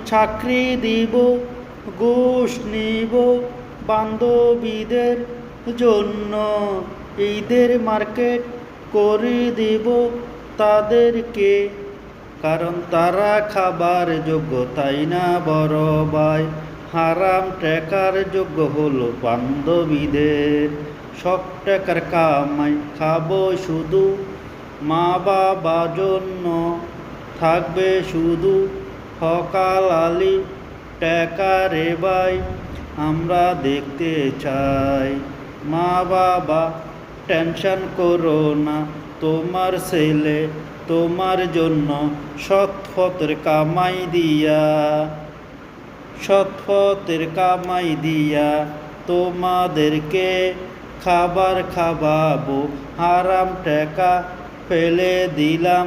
চাকরি দিব, ঘুষ নিব বান্ধবীদের জন্য, ঈদের মার্কেট করে দেব তাদেরকে, কারণ তারা খাবার যোগ্য তাই না বড় ভাই। হারাম টাকার যোগ্য হলো বান্ধবীদের, সব টাকার কামাই খাবো শুধু মা বাবা জন্য, থাকবে শুধু হকালালি টাকা রে ভাই। আমরা দেখতে চাই মা বাবা টেনশন করো না, তোমার ছেলে তোমার জন্য সৎপথের কামাই দিয়া তোমাদেরকে খাবার খাওয়াবো। হারাম টাকা ফেলে দিলাম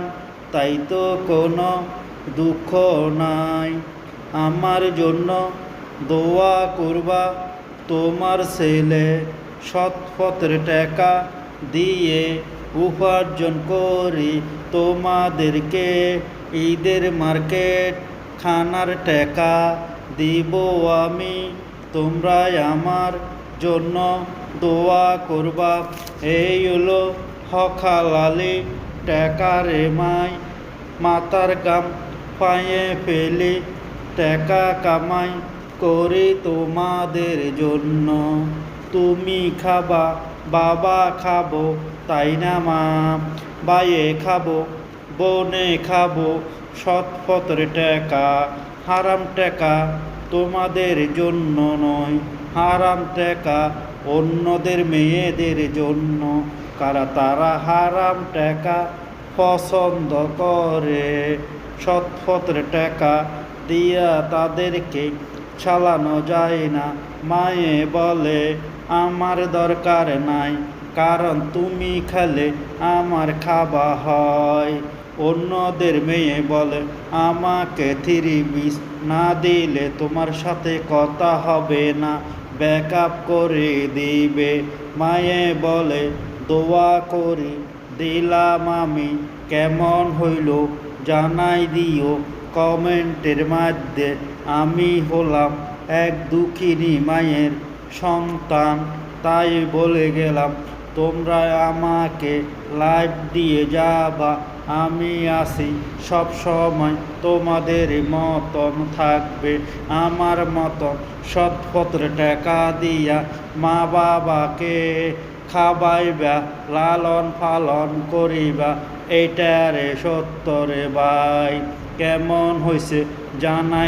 তাই তো কোনো দুঃখ নাই, আমার জন্য দোয়া করবা। তোমার ছেলে সৎপথের টাকা দিয়ে উপার্জন করি তোমাদেরকে, ঈদের মার্কেট খানার টাকা দিব আমি, তোমরা আমার জন্য দোয়া করবা। এই হলো হকালালি টাকা রে মাই, মাথার গাম পায়ে ফেলে টাকা কামাই করি তোমাদের জন্য। তুমি খাবা, বাবা খাবো তাই না মা, ভাইয়ে খাবো, বোনে খাবো সৎপথের টাকা। হারাম টাকা তোমাদের জন্য নয়, হারাম টাকা অন্যদের মেয়েদের জন্য, কারা তারা হারাম টাকা পছন্দ করে। সৎপথের টাকা দিয়া তাদেরকে চালানো যায় না, মায়ে বলে আমার দরকার নাই, কারণ তুমি খেলে আমার খাওয়া হয়। অন্যদের মেয়ে বলে আমাকে 3 পিস না দিলে তোমার সাথে কথা হবে না, ব্যাকআপ করে দিবে। মায়ে বলে দোয়া করি দিলাম আমি, কেমন হইল জানাই দিও কমেন্টের মধ্যে। আমি হলাম এক দুঃখিনী মায়ের সন্তান, তাই বলে গেলাম তোমরা আমাকে লাইভ দিয়ে যাবা, আমি আছি সব সময় তোমাদের মতন থাকবে, আমার মতন সৎপথের টাকা দিয়া মা বাবাকে খাবাইবা, লালন পালন করিবা, এইটারে সত্য রে ভাই। কেমন হয়েছে জানাই